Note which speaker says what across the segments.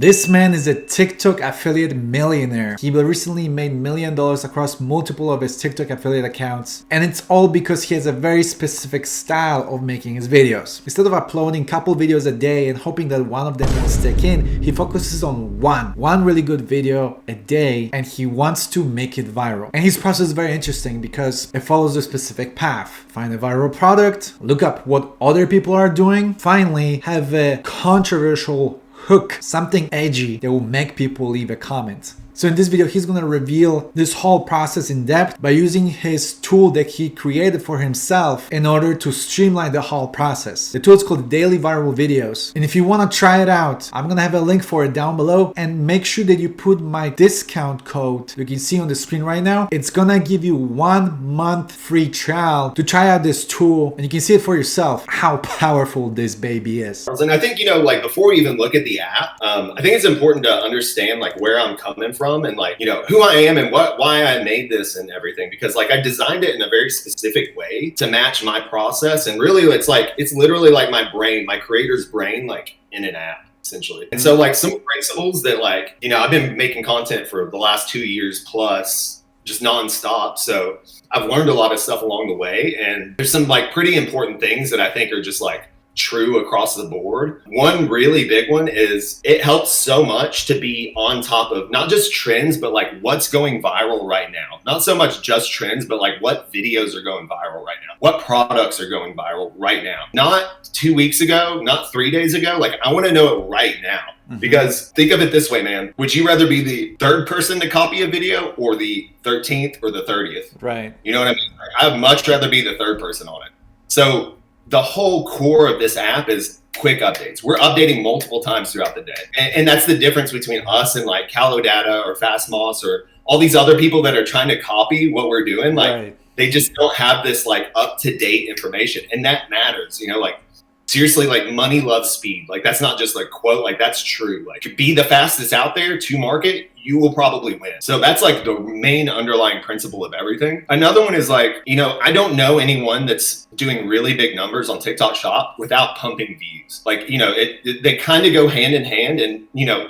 Speaker 1: This man is a TikTok affiliate millionaire. He recently made $1 million across multiple of his TikTok affiliate accounts. And it's all because he has a very specific style of making his videos. Instead of uploading a couple videos a day and hoping that one of them will stick in, he focuses on one really good video a day, and he wants to make it viral. And his process is very interesting because it follows a specific path. Find a viral product, look up what other people are doing, finally have a controversial hook, something edgy that will make people leave a comment. So in this video, he's gonna reveal this whole process in depth by using his tool that he created for himself in order to streamline the whole process. The tool is called Daily Viral Videos. And if you wanna try it out, I'm gonna have a link for it down below, and make sure that you put my discount code you can see on the screen right now. It's gonna give you 1 month free trial to try out this tool, and you can see it for yourself how powerful this baby is.
Speaker 2: And I think, like before we even look at the app, I think it's important to understand like where I'm coming from and like, who I am and why I made this and everything, because like I designed it in a very specific way to match my process. And really it's literally like my brain, my creator's brain, like in an app essentially. And so like some principles that like, I've been making content for the last 2 years plus just nonstop. So I've learned a lot of stuff along the way, and there's some like pretty important things that I think are just like true across the board. One really big one is it helps so much to be on top of not just trends, but like what's going viral right now. Not so much just trends, but like what videos are going viral right now. What products are going viral right now. Not 2 weeks ago, not 3 days ago. Like I want to know it right now. Because think of it this way, man. Would you rather be the third person to copy a video or the 13th or the 30th?
Speaker 1: Right.
Speaker 2: You know what I mean? I'd much rather be the third person on it. So the whole core of this app is quick updates. We're updating multiple times throughout the day. And that's the difference between us and like CaloData or FastMoss or all these other people that are trying to copy what we're doing. Like They just don't have this like up-to-date information. And that matters, like seriously, like money loves speed. Like that's not just like quote, like that's true. Like to be the fastest out there to market, you will probably win. So that's like the main underlying principle of everything. Another one is like, I don't know anyone that's doing really big numbers on TikTok Shop without pumping views. Like, they kind of go hand in hand, and,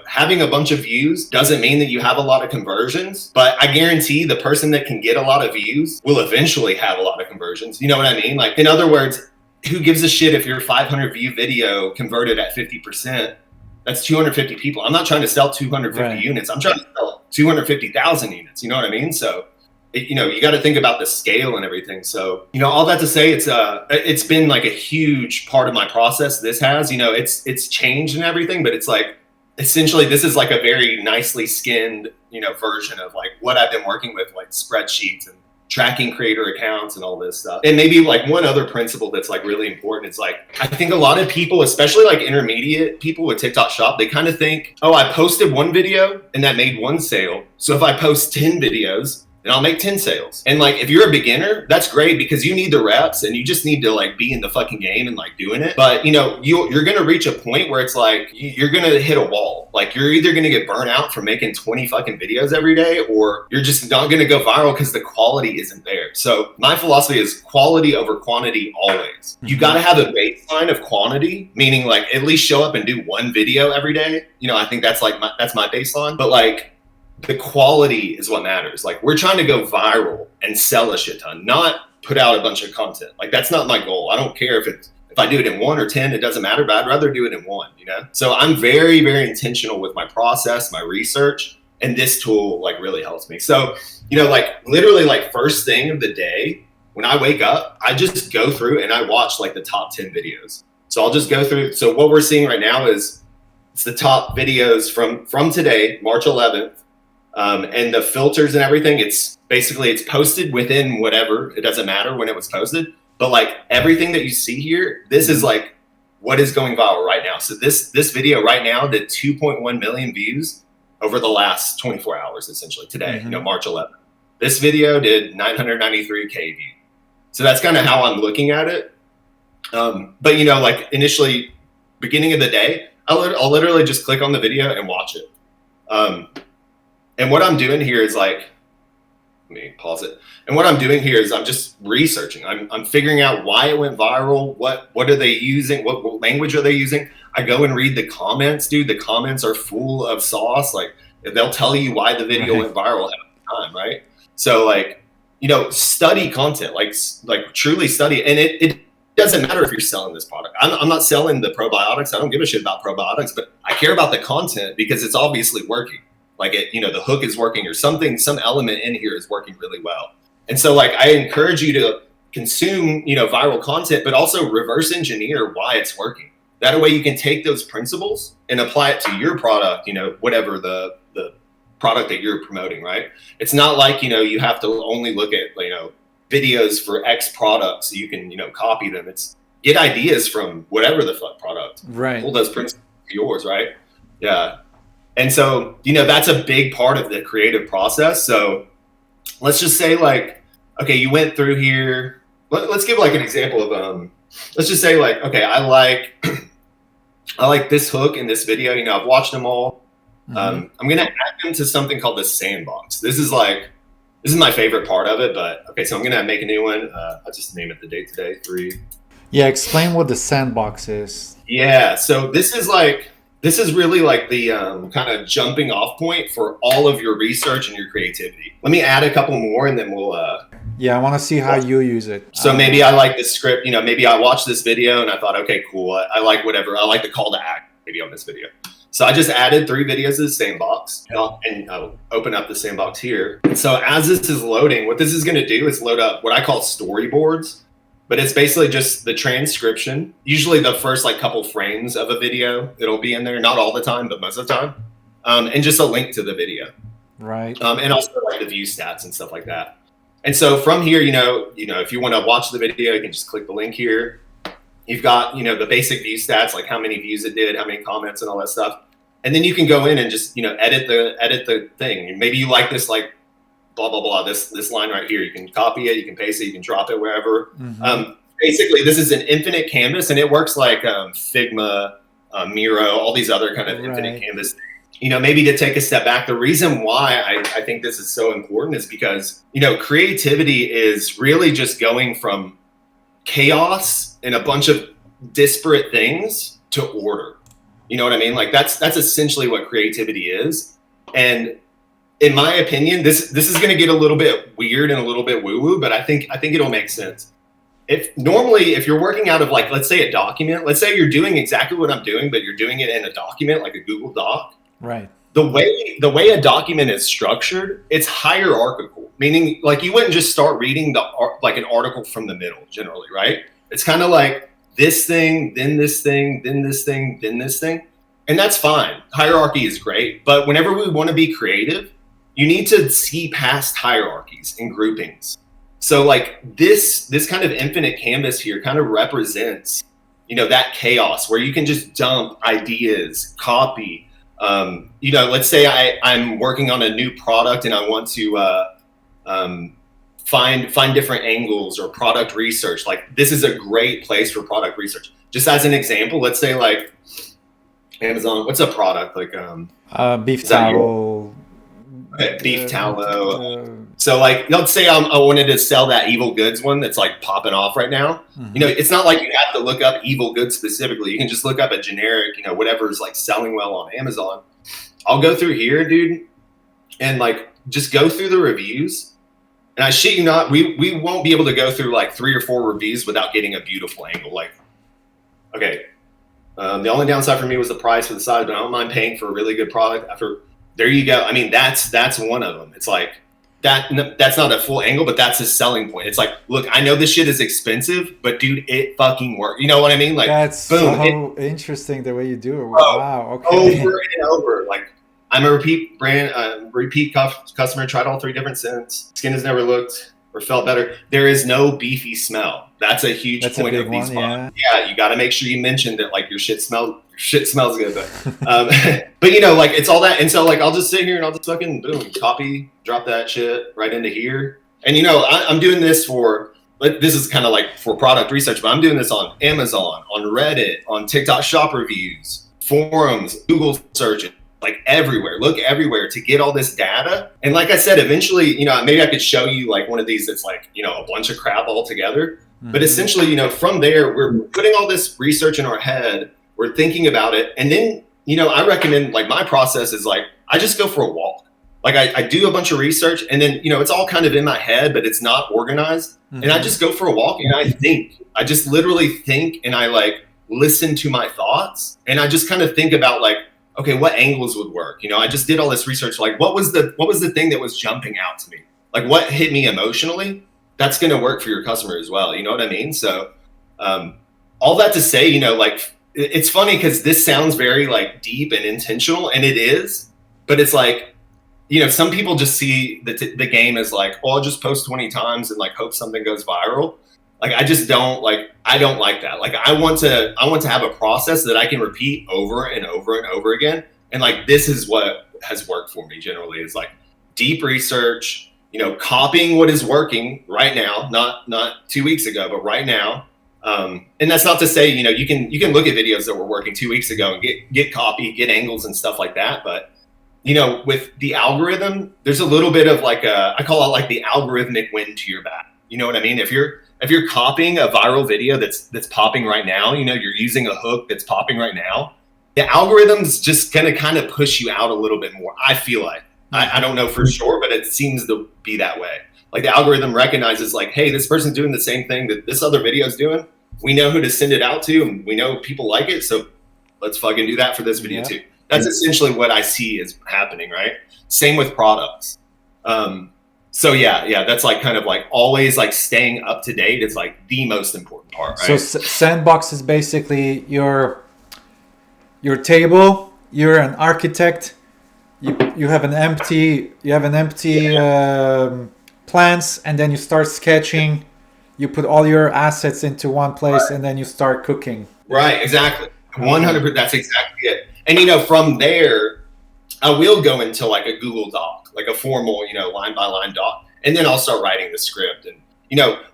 Speaker 2: having a bunch of views doesn't mean that you have a lot of conversions, but I guarantee the person that can get a lot of views will eventually have a lot of conversions. You know what I mean? Like in other words, who gives a shit if your 500 view video converted at 50%? That's 250 people. I'm not trying to sell 250 units. I'm trying to sell 250,000 units. You know what I mean? So, you got to think about the scale and everything. So, all that to say, it's been like a huge part of my process. This has, it's changed and everything, but it's like, essentially this is like a very nicely skinned, version of like what I've been working with, like spreadsheets and tracking creator accounts and all this stuff. And maybe like one other principle that's like really important is like, I think a lot of people, especially like intermediate people with TikTok Shop, they kind of think, oh, I posted one video and that made one sale. So if I post 10 videos, then I'll make 10 sales. And like, if you're a beginner, that's great because you need the reps and you just need to like be in the fucking game and like doing it. But you're going to reach a point where it's like, you're going to hit a wall. Like you're either going to get burnt out from making 20 fucking videos every day, or you're just not going to go viral because the quality isn't there. So my philosophy is quality over quantity always. You got to have a baseline of quantity, meaning like at least show up and do one video every day. I think that's like that's my baseline. But like, the quality is what matters. Like we're trying to go viral and sell a shit ton, not put out a bunch of content. Like that's not my goal. I don't care if I do it in 1 or 10, it doesn't matter, but I'd rather do it in 1, So I'm very, very intentional with my process, my research, and this tool like really helps me. So, like literally like first thing of the day when I wake up, I just go through and I watch like the top 10 videos. So I'll just go through. So what we're seeing right now is it's the top videos from today, March 11th. And the filters and everything, it's posted within whatever, it doesn't matter when it was posted, but like everything that you see here, this is like what is going viral right now. So this video right now did 2.1 million views over the last 24 hours, essentially today, March 11th. This video did 993K views. So that's kind of how I'm looking at it. But like initially beginning of the day, I'll literally just click on the video and watch it. And what I'm doing here is like, let me pause it. And what I'm doing here is I'm just researching. I'm figuring out why it went viral. What are they using? What language are they using? I go and read the comments, dude. The comments are full of sauce. Like, they'll tell you why the video went viral at the time, right? So like, study content, like truly study. And it doesn't matter if you're selling this product. I'm not selling the probiotics. I don't give a shit about probiotics, but I care about the content because it's obviously working. Like the hook is working or something, some element in here is working really well. And so like, I encourage you to consume, viral content, but also reverse engineer why it's working. That way you can take those principles and apply it to your product, whatever the product that you're promoting, right? It's not like, you have to only look at, videos for X products so you can, copy them. It's get ideas from whatever the fuck product.
Speaker 1: Right.
Speaker 2: Pull those principles for yours, right? Yeah. And so, that's a big part of the creative process. So let's just say like, okay, you went through here. Let's give like an example of, let's just say like, okay, I like this hook in this video. I've watched them all. I'm going to add them to something called the sandbox. This is my favorite part of it, but okay, so I'm going to make a new one. I'll just name it the date today, 3.
Speaker 1: Yeah. Explain what the sandbox is.
Speaker 2: Yeah. So this is really like the kind of jumping off point for all of your research and your creativity. Let me add a couple more and then we'll...
Speaker 1: Yeah, I want to see how you use it.
Speaker 2: So maybe I like this script, maybe I watched this video and I thought, okay, cool. I like whatever. I like the call to act maybe on this video. So I just added 3 videos to the sandbox and I'll open up the sandbox here. And so as this is loading, what this is going to do is load up what I call storyboards. But it's basically just the transcription. Usually the first like couple frames of a video, it'll be in there. Not all the time, but most of the time. And just a link to the video.
Speaker 1: Right.
Speaker 2: And also like the view stats and stuff like that. And so from here, if you want to watch the video, you can just click the link here. You've got, the basic view stats, like how many views it did, how many comments and all that stuff. And then you can go in and just, edit the thing. Maybe you like this, like, blah, blah, blah, this line right here. You can copy it, you can paste it, you can drop it wherever. Basically, this is an infinite canvas, and it works like Figma, Miro, all these other kind of infinite canvas things. Maybe to take a step back, the reason why I think this is so important is because, creativity is really just going from chaos and a bunch of disparate things to order. You know what I mean? Like that's essentially what creativity is. And in my opinion, this is going to get a little bit weird and a little bit woo-woo, but I think it'll make sense. If you're working out of like, let's say a document, let's say you're doing exactly what I'm doing, but you're doing it in a document, like a Google Doc.
Speaker 1: Right.
Speaker 2: The way a document is structured, it's hierarchical, meaning like you wouldn't just start reading like an article from the middle generally, right? It's kind of like this thing, then this thing, then this thing, then this thing. And that's fine. Hierarchy is great. But whenever we want to be creative, you need to see past hierarchies and groupings. So like this kind of infinite canvas here kind of represents, that chaos where you can just dump ideas, copy. Let's say I'm working on a new product and I want to find different angles or product research. Like this is a great place for product research. Just as an example, let's say like Amazon, what's a product like
Speaker 1: beef tallow.
Speaker 2: Beef tallow. So like, let's say I wanted to sell that Evil Goods one that's like popping off right now. It's not like you have to look up Evil Goods specifically. You can just look up a generic, whatever's like selling well on Amazon. I'll go through here, dude, and like just go through the reviews. And I shit you not, we won't be able to go through like 3 or 4 reviews without getting a beautiful angle. Like, okay, the only downside for me was the price for the size, but I don't mind paying for a really good product. There you go. I mean, that's one of them. It's like that's not a full angle, but that's his selling point. It's like, look, I know this shit is expensive, but dude, it fucking works. You know what I mean? Like,
Speaker 1: that's
Speaker 2: boom,
Speaker 1: so interesting the way you do it. Wow. Okay.
Speaker 2: Over and over. Like, I'm a repeat customer. Tried all 3 different scents. Skin has never looked or felt better. There is no beefy smell. That's a huge point of these ones. Yeah, you got to make sure you mention that like your shit smells good. But like it's all that. And so like I'll just sit here and I'll just fucking boom, copy, drop that shit right into here. And I'm doing this this is kind of like for product research, but I'm doing this on Amazon, on Reddit, on TikTok shop reviews, forums, Google searches. like everywhere, look everywhere to get all this data. And like I said, eventually, maybe I could show you like one of these that's like, a bunch of crap all together. But essentially, from there, we're putting all this research in our head. We're thinking about it. And then, I recommend, like, my process is like, I just go for a walk. Like I do a bunch of research and then, it's all kind of in my head, but it's not organized. And I just go for a walk and I think. I just literally think, and I like listen to my thoughts, and I just kind of think about like, okay, what angles would work? I just did all this research. Like, what was the thing that was jumping out to me? Like, what hit me emotionally? That's going to work for your customer as well. You know what I mean? So, all that to say, like, it's funny because this sounds very like deep and intentional, and it is, but it's like, some people just see the game as like, oh, I'll just post 20 times and like hope something goes viral. Like, I just don't like, I don't like that. Like, I want to have a process that I can repeat over and over and over again. And like, this is what has worked for me generally, is like deep research, copying what is working right now, not 2 weeks ago, but right now. And that's not to say, you can look at videos that were working 2 weeks ago and get copy, get angles and stuff like that. But, with the algorithm, there's a little bit of like I call it like the algorithmic wind to your back. You know what I mean? If you're copying a viral video that's popping right now, you're using a hook that's popping right now, the algorithm's just going to kind of push you out a little bit more. I feel like, I don't know for sure, but it seems to be that way. Like, the algorithm recognizes like, hey, this person's doing the same thing that this other video is doing. We know who to send it out to, and we know people like it. So let's fucking do that for this video too. That's essentially what I see is happening, right? Same with products. So yeah, that's like kind of like always like staying up to date is like the most important part, right?
Speaker 1: So Sandbox is basically your table. You're an architect. You have an empty plans, and then you start sketching. You put all your assets into one place, and then you start cooking.
Speaker 2: Right, exactly. 100%. That's exactly it. And from there, I will go into like a Google Doc, like a formal, line by line doc, and then I'll start writing the script. And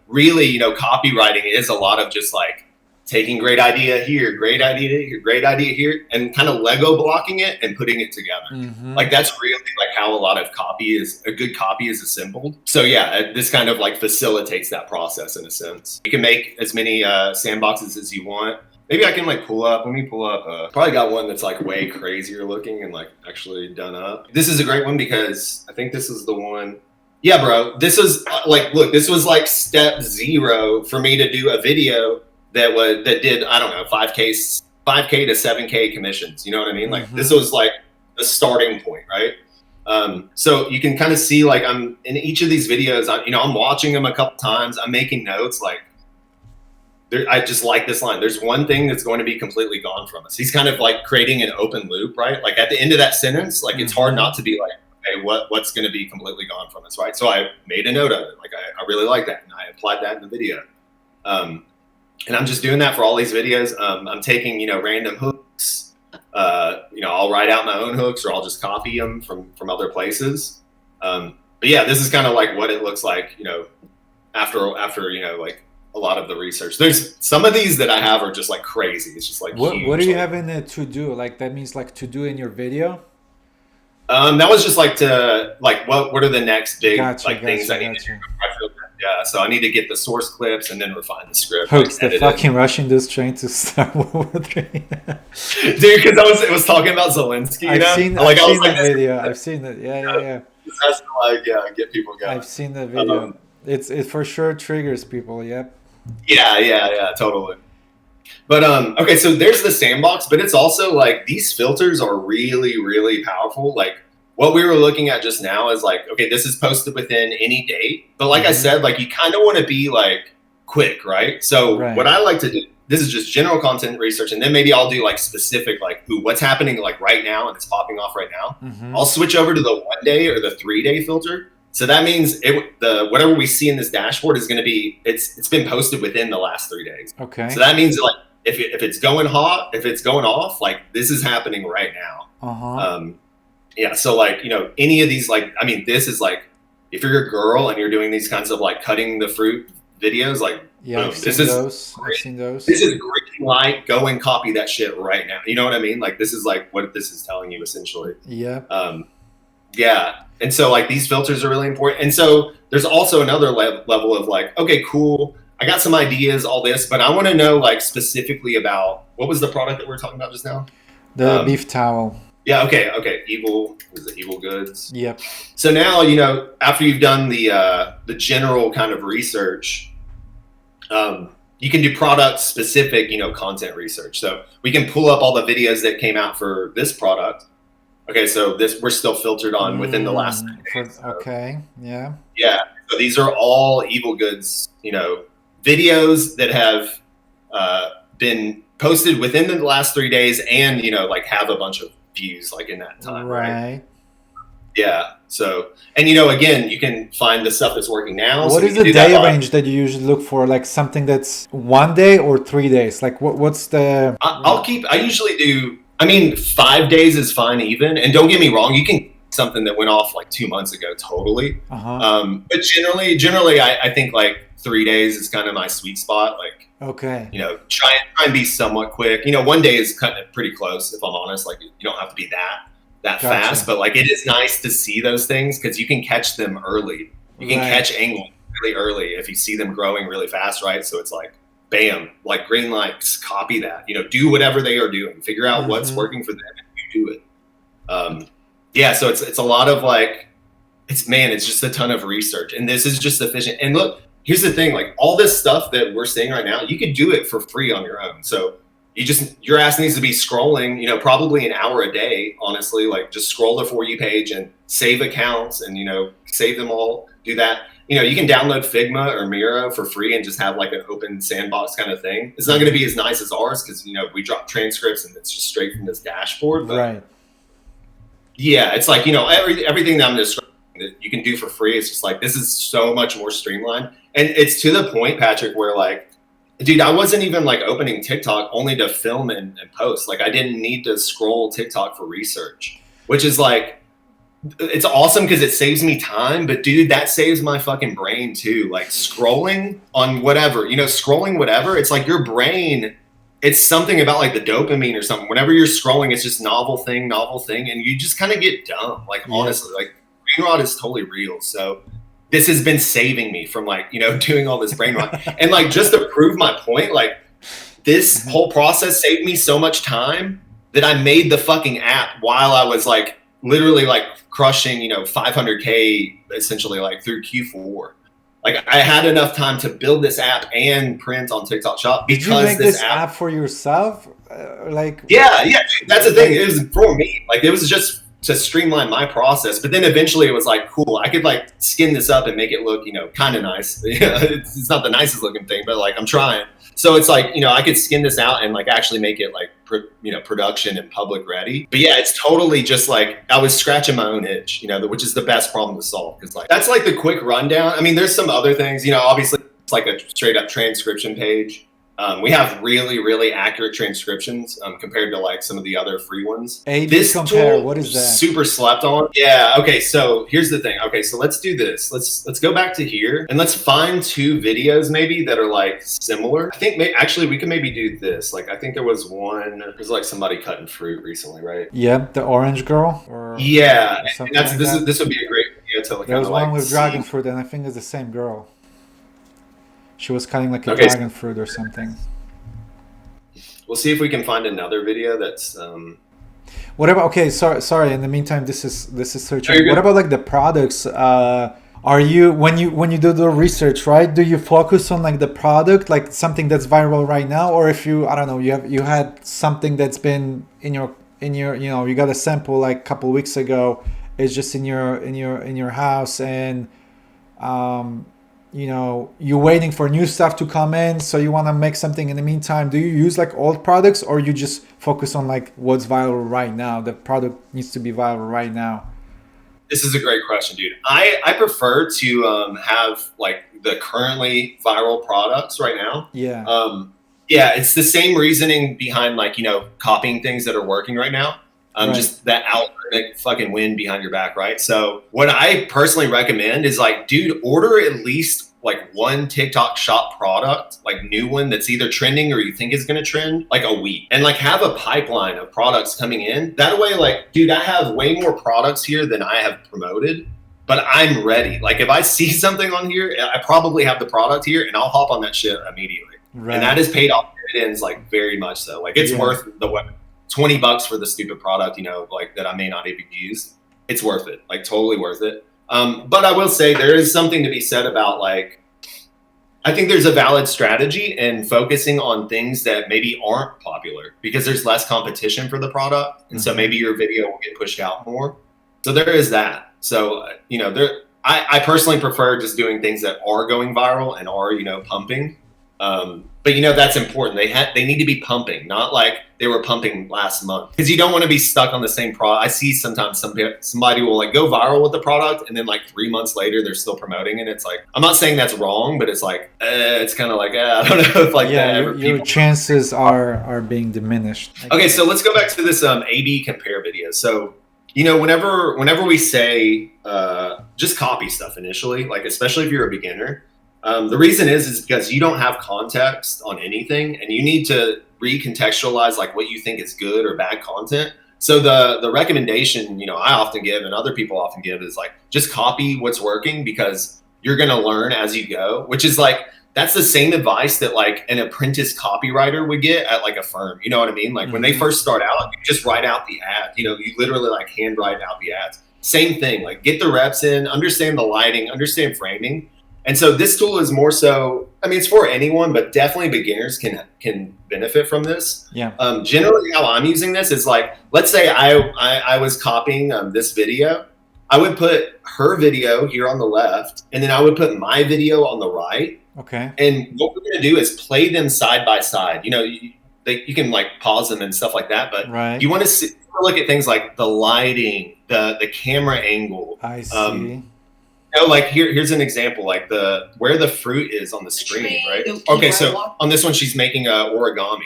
Speaker 2: really, copywriting is a lot of just like taking great idea here, great idea here, and kind of Lego blocking it and putting it together. Like, that's really like how a lot of a good copy is assembled. So yeah, this kind of like facilitates that process in a sense. You can make as many sandboxes as you want. Maybe I can like let me pull up. Probably got one that's like way crazier looking and like actually done up. This is a great one because I think this is the one. Yeah, bro, this is like, look, this was like step 0 for me to do a video that did, I don't know, 5K to 7K commissions. You know what I mean? Like, this was like the starting point, right? So you can kind of see like I'm in each of these videos, I'm watching them a couple times. I'm making notes like, I just like this line. There's one thing that's going to be completely gone from us. He's kind of like creating an open loop, right? Like at the end of that sentence, like it's hard not to be like, okay, what's going to be completely gone from us, right? So I made a note of it. Like I really like that, and I applied that in the video. And I'm just doing that for all these videos. I'm taking random hooks. I'll write out my own hooks, or I'll just copy them from other places. But yeah, this is kind of like what it looks like, after like a lot of the research. There's some of these that I have are just like crazy. It's just like
Speaker 1: what
Speaker 2: huge.
Speaker 1: What do you have in the to do? Like, that means like to do in your video?
Speaker 2: That was just like to like what are the next big things I need to do. Yeah, so I need to get the source clips and then refine the script.
Speaker 1: Hooks, the fucking Russian dude's trying to start World War III.
Speaker 2: Dude, because it was talking about Zelensky.
Speaker 1: I've seen that video. I've seen it. Yeah.
Speaker 2: That's like get people going.
Speaker 1: I've seen the video. It for sure triggers people. Yep.
Speaker 2: Yeah, totally. But okay, so there's the sandbox, but it's also like these filters are really, really powerful. Like what we were looking at just now is like, okay, this is posted within any date. But like I said, like you kind of want to be like quick, right? So what I like to do, this is just general content research, and then maybe I'll do like specific, like what's happening like right now and it's popping off right now. I'll switch over to the 1 day or the 3 day filter. So that means whatever we see in this dashboard is going to be, it's been posted within the last 3 days.
Speaker 1: Okay.
Speaker 2: So that means like if it's going hot, if it's going off, like this is happening right now. Yeah. So like, any of these, like, I mean, this is like, if you're a girl and you're doing these kinds of like cutting the fruit videos, like,
Speaker 1: Yeah,
Speaker 2: boom,
Speaker 1: I've seen those. I've seen those.
Speaker 2: This is green light. Go and copy that shit right now. You know what I mean? Like, this is like what this is telling you essentially.
Speaker 1: Yeah.
Speaker 2: Yeah. And so like these filters are really important. And so there's also another level of like, okay, cool. I got some ideas, all this, but I want to know like specifically about what was the product that we were talking about just now?
Speaker 1: The beef towel.
Speaker 2: Yeah. Okay. Evil Goods.
Speaker 1: Yep.
Speaker 2: So now, you know, after you've done the general kind of research, you can do product specific, you know, content research. So we can pull up all the videos that came out for this product. Okay, so we're still filtered on within the last 3 days.
Speaker 1: Okay, yeah.
Speaker 2: Yeah, so these are all Evil Goods, you know, videos that have been posted within the last 3 days and, you know, like have a bunch of views like in that time, right? Yeah, so, and you know, again, you can find the stuff that's working now.
Speaker 1: What is the day range that you usually look for? Like something that's 1 day or 3 days? Like what's the...
Speaker 2: I usually do... I mean, 5 days is fine even. And don't get me wrong, you can something that went off like 2 months ago, totally. But generally, I think like 3 days is kind of my sweet spot. Like,
Speaker 1: okay,
Speaker 2: you know, try and be somewhat quick. You know, 1 day is cutting it pretty close, if I'm honest. Like, you don't have to be that fast, but like it is nice to see those things because you can catch them early. You can catch angles really early if you see them growing really fast, right? So it's like, bam, like green lights, copy that, you know, do whatever they are doing, figure out what's working for them and you do it. Yeah. So it's a lot of like, it's just a ton of research and this is just efficient. And look, here's the thing, like all this stuff that we're seeing right now, you could do it for free on your own. So your ass needs to be scrolling, you know, probably an hour a day, honestly, like just scroll the For You page and save accounts and, you know, save them all, do that. You know, you can download Figma or Miro for free and just have like an open sandbox kind of thing. It's not going to be as nice as ours because, you know, we drop transcripts and it's just straight from this dashboard. But
Speaker 1: right.
Speaker 2: Yeah, it's like, you know, everything that I'm describing that you can do for free. It's just like, this is so much more streamlined. And it's to the point, Patrick, where like, dude, I wasn't even like opening TikTok only to film and post. Like I didn't need to scroll TikTok for research, which is like, it's awesome because it saves me time, but dude, that saves my fucking brain too. Like scrolling on whatever, you know, scrolling whatever, it's like your brain, it's something about like the dopamine or something. Whenever you're scrolling, it's just novel thing, and you just kind of get dumb. Like honestly, like brain rot is totally real. So this has been saving me from like, you know, doing all this brain rot. And like just to prove my point, like this whole process saved me so much time that I made the fucking app while I was like literally like crushing, you know, 500K essentially like through Q4. Like I had enough time to build this app and print on TikTok Shop because
Speaker 1: Did you make this app for yourself?
Speaker 2: Yeah, that's the thing. It was for me. Like it was just to streamline my process. But then eventually it was like, cool, I could like skin this up and make it look, you know, kind of nice. It's not the nicest looking thing, but like I'm trying. So it's like, you know, I could skin this out and like actually make it like, you know, production and public ready. But yeah, it's totally just like, I was scratching my own itch, you know, which is the best problem to solve. Cause like, that's like the quick rundown. I mean, there's some other things, you know, obviously it's like a straight up transcription page. We have really, really accurate transcriptions compared to like some of the other free ones.
Speaker 1: This compare, what is that?
Speaker 2: Super slept on. Yeah. Okay. So here's the thing. Okay. So let's do this. Let's go back to here and let's find 2 videos maybe that are like similar. I think actually we can maybe do this. Like I think there was one. There's like somebody cutting fruit recently, right?
Speaker 1: Yeah, the orange girl. Or
Speaker 2: yeah. And this would be a great video to like.
Speaker 1: There was one with dragon fruit, and I think it's the same girl. She was cutting like a dragon fruit or something.
Speaker 2: We'll see if we can find another video that's.
Speaker 1: What about? Okay, sorry. In the meantime, this is searching. What about like the products? Are you when you do the research, right? Do you focus on like the product, like something that's viral right now, or if you I don't know, you had something that's been in your you know you got a sample like a couple weeks ago, it's just in your house and you know, you're waiting for new stuff to come in, so you want to make something in the meantime. Do you use like old products or you just focus on like what's viral right now? The product needs to be viral right now.
Speaker 2: This is a great question, dude. I prefer to have like the currently viral products right now.
Speaker 1: Yeah.
Speaker 2: Yeah, it's the same reasoning behind like, you know, copying things that are working right now. Right. Just that algorithmic fucking wind behind your back, right? So what I personally recommend is like, dude, order at least like one TikTok shop product, like new one that's either trending or you think is going to trend, like a week, and like have a pipeline of products coming in. That way, like, dude, I have way more products here than I have promoted, but I'm ready. Like if I see something on here, I probably have the product here and I'll hop on that shit immediately. Right. And that has paid off dividends, like very much so. Like it's worth the $20 for the stupid product, you know, like that I may not even use. It's worth it, like totally worth it. But I will say there is something to be said about like, I think there's a valid strategy in focusing on things that maybe aren't popular because there's less competition for the product. And so maybe your video will get pushed out more. So there is that. So, you know, I personally prefer just doing things that are going viral and are, you know, pumping. But you know, that's important. They need to be pumping, not like they were pumping last month, because you don't want to be stuck on the same product. I see sometimes somebody will like go viral with the product and then like 3 months later they're still promoting it. It's like, I'm not saying that's wrong, but it's like it's kind of like I don't know if like
Speaker 1: your chances are being diminished.
Speaker 2: Okay, so let's go back to this A/B compare video. So you know, whenever we say just copy stuff initially, like especially if you're a beginner. The reason is because you don't have context on anything and you need to recontextualize like what you think is good or bad content. So the recommendation, you know, I often give and other people often give is like, just copy what's working because you're going to learn as you go, which is like, that's the same advice that like an apprentice copywriter would get at like a firm. You know what I mean? Like when they first start out, you just write out the ad, you know, you literally like hand write out the ads. Same thing, like get the reps in, understand the lighting, understand framing. And so this tool is more so, I mean, it's for anyone, but definitely beginners can benefit from this.
Speaker 1: Yeah.
Speaker 2: Generally how I'm using this is like, let's say I was copying this video. I would put her video here on the left, and then I would put my video on the right.
Speaker 1: Okay.
Speaker 2: And what we're going to do is play them side by side. You know, you can like pause them and stuff like that, but you want to look at things like the lighting, the camera angle.
Speaker 1: I see.
Speaker 2: You know, like here's an example, like where the fruit is on the screen, right? Okay, so on this one, she's making origami.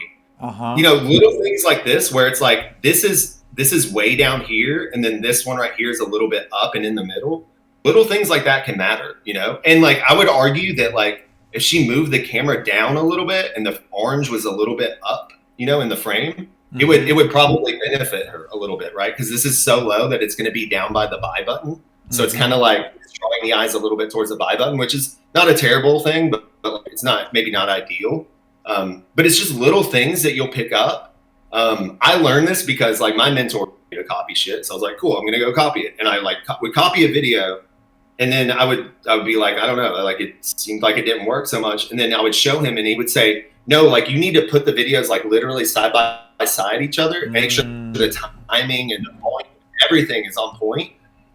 Speaker 2: You know, little things like this, where it's like this is way down here, and then this one right here is a little bit up and in the middle. Little things like that can matter, you know. And like I would argue that like if she moved the camera down a little bit and the orange was a little bit up, you know, in the frame, it would probably benefit her a little bit, right? Because this is so low that it's going to be down by the buy button. So it's kind of like drawing the eyes a little bit towards the buy button, which is not a terrible thing, but it's maybe not ideal. But it's just little things that you'll pick up. I learned this because like my mentor told me to copy shit. So I was like, cool, I'm going to go copy it. And I like would copy a video, and then I would be like, I don't know, like it seemed like it didn't work so much. And then I would show him and he would say, no, like you need to put the videos like literally side by side each other, make sure the timing and the point, everything is on point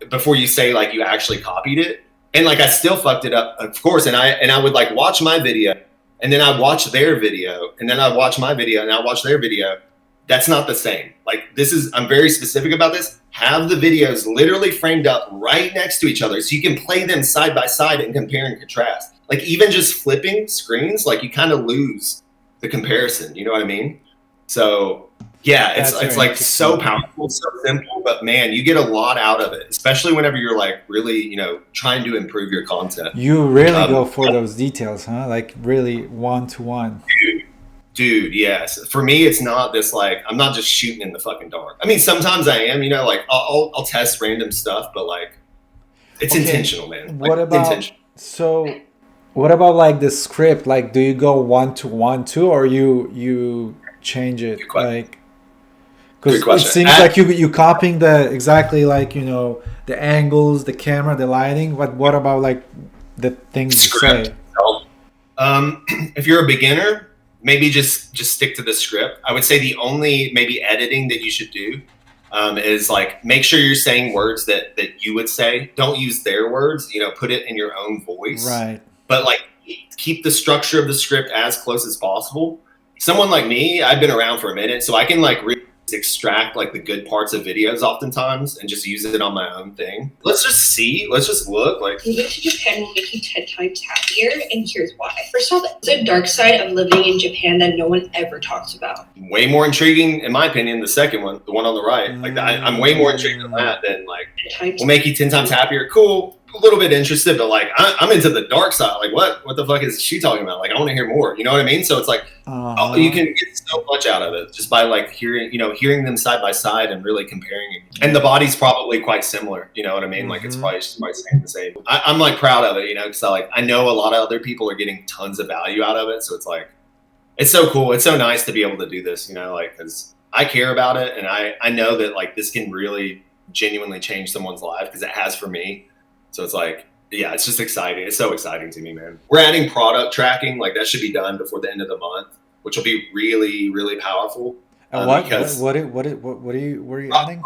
Speaker 2: before you say like you actually copied it. And like I still fucked it up, of course, and I would like watch my video and then I watch their video and then I watch my video and I watch their video. That's not the same. Like I'm very specific about this. Have the videos literally framed up right next to each other so you can play them side by side and compare and contrast. Like even just flipping screens, like you kind of lose the comparison, you know what I mean? So yeah, it's like so powerful, so simple, but man, you get a lot out of it, especially whenever you're like really, you know, trying to improve your content.
Speaker 1: You really go for those details, huh? Like really one-to-one.
Speaker 2: Dude, yes. For me, it's not this like, I'm not just shooting in the fucking dark. I mean, sometimes I am, you know, like I'll test random stuff, but like it's intentional, man.
Speaker 1: What about, so what about like the script? Like, do you go one-to-one too, or you change it? Like, because it seems like you copying exactly like, you know, the angles, the camera, the lighting. But what about like the things
Speaker 2: script.
Speaker 1: You say?
Speaker 2: If you're a beginner, maybe just stick to the script. I would say the only maybe editing that you should do is like make sure you're saying words that you would say. Don't use their words. You know, put it in your own voice.
Speaker 1: Right.
Speaker 2: But like keep the structure of the script as close as possible. Someone like me, I've been around for a minute, so I can like extract like the good parts of videos oftentimes and just use it on my own thing. Let's just look. Like
Speaker 3: moving to Japan will make you 10 times happier, and here's why. First off, there's a dark side of living in Japan that no one ever talks about.
Speaker 2: Way more intriguing, in my opinion, the second one, the one on the right. Like I'm way more intrigued on that than like will make you 10 times happier. Cool. a little bit interested, but like I'm into the dark side. Like what the fuck is she talking about? Like I want to hear more. You know what I mean? So it's like oh, you can get so much out of it just by like hearing them side by side and really comparing it. And the body's probably quite similar. You know what I mean? Like it's probably saying the same. I'm like proud of it, you know, because I know a lot of other people are getting tons of value out of it. So it's like it's so cool. It's so nice to be able to do this. You know, like because I care about it, and I know that like this can really genuinely change someone's life because it has for me. So it's like, yeah, it's just exciting. It's so exciting to me, man. We're adding product tracking. Like that should be done before the end of the month, which will be really, really powerful.
Speaker 1: And what are you adding?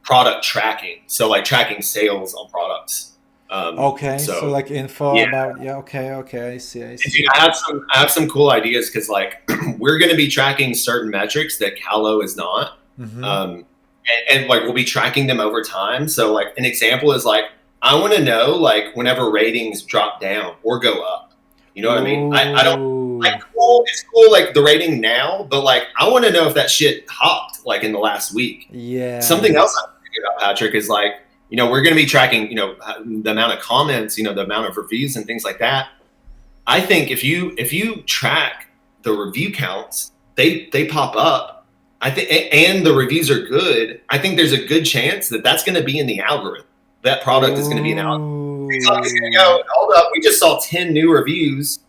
Speaker 2: Product tracking. So like tracking sales on products.
Speaker 1: Okay. So like info about, okay. I see.
Speaker 2: Dude, I have some cool ideas because like we're going to be tracking certain metrics that Callo is not. And like we'll be tracking them over time. So like an example is like, I want to know like whenever ratings drop down or go up. You know what I mean? I don't like it's cool like the rating now, but like I want to know if that shit hopped like in the last week.
Speaker 1: Yeah.
Speaker 2: Something else I'm thinking about, Patrick, is like, you know, we're going to be tracking, you know, the amount of comments, you know, the amount of reviews and things like that. I think if you track the review counts, they pop up. I think, and the reviews are good. I think there's a good chance that that's going to be in the algorithm. That product is going to be an algorithm. TikTok's going to go, hold up, we just saw 10 new reviews.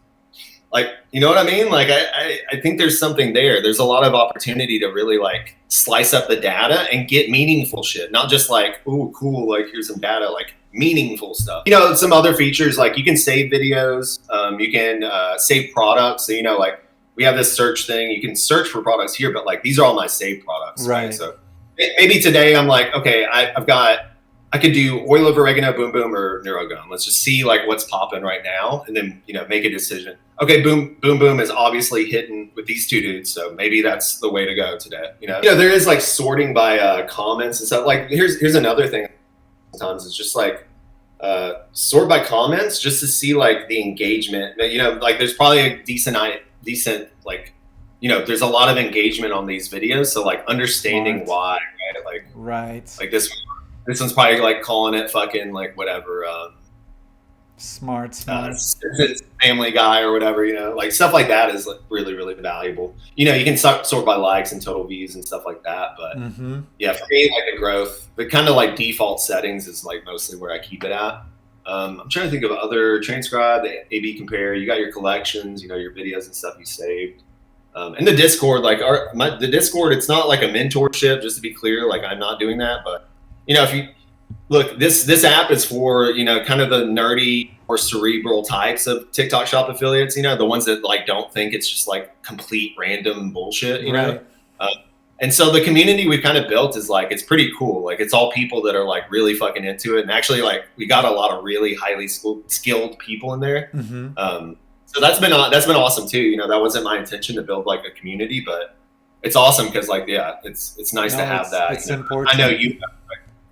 Speaker 2: Like, you know what I mean? Like, I think there's something there. There's a lot of opportunity to really like slice up the data and get meaningful shit. Not just like, ooh, cool, like here's some data, like meaningful stuff. You know, some other features, like you can save videos. You can save products. So, you know, like we have this search thing. You can search for products here, but like these are all my saved products. Right. So maybe today I'm like, okay, I could do oil of oregano, boom boom, or NeuroGum. Let's just see like what's popping right now, and then you know make a decision. Okay, boom boom is obviously hitting with these two dudes, so maybe that's the way to go today. You know there is like sorting by comments and stuff. Like here's another thing. Sometimes it's just like sort by comments just to see like the engagement. You know, like there's probably a decent like you know there's a lot of engagement on these videos, so like understanding why, right? Like this one's probably like calling it fucking like whatever. Smart. Family Guy or whatever, you know, like stuff like that is like really, really valuable. You know, you can sort by likes and total views and stuff like that. But yeah, for me, like the growth, the kind of like default settings is like mostly where I keep it at. I'm trying to think of other transcribe, the A/B compare. You got your collections, you know, your videos and stuff you saved. And the Discord, like the Discord, it's not like a mentorship, just to be clear. Like I'm not doing that, but you know, if you look, this app is for, you know, kind of the nerdy or cerebral types of TikTok shop affiliates, you know, the ones that like don't think it's just like complete random bullshit, you know? And so the community we've kind of built is like, it's pretty cool. Like it's all people that are like really fucking into it. And actually like we got a lot of really highly skilled people in there. So that's been awesome too. You know, that wasn't my intention to build like a community, but it's awesome because like, yeah, it's nice to have that.
Speaker 1: It's important.
Speaker 2: I know you.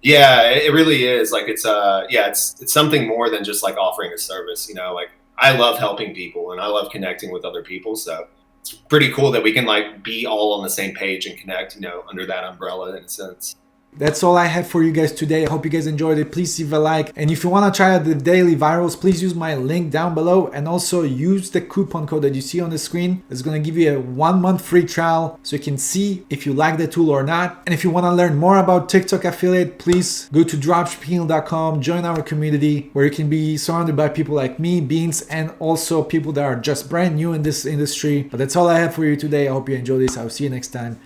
Speaker 2: Yeah, it really is. Like it's it's something more than just like offering a service, you know, like I love helping people and I love connecting with other people. So it's pretty cool that we can like be all on the same page and connect, you know, under that umbrella in a sense.
Speaker 1: That's all I have for you guys today. I hope you guys enjoyed it. Please leave a like. And if you want to try out the daily virals, please use my link down below. And also use the coupon code that you see on the screen. It's going to give you a 1 month free trial so you can see if you like the tool or not. And if you want to learn more about TikTok affiliate, please go to Dropshipping.com, join our community where you can be surrounded by people like me, Beans, and also people that are just brand new in this industry. But that's all I have for you today. I hope you enjoyed this. I'll see you next time.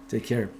Speaker 1: Take care.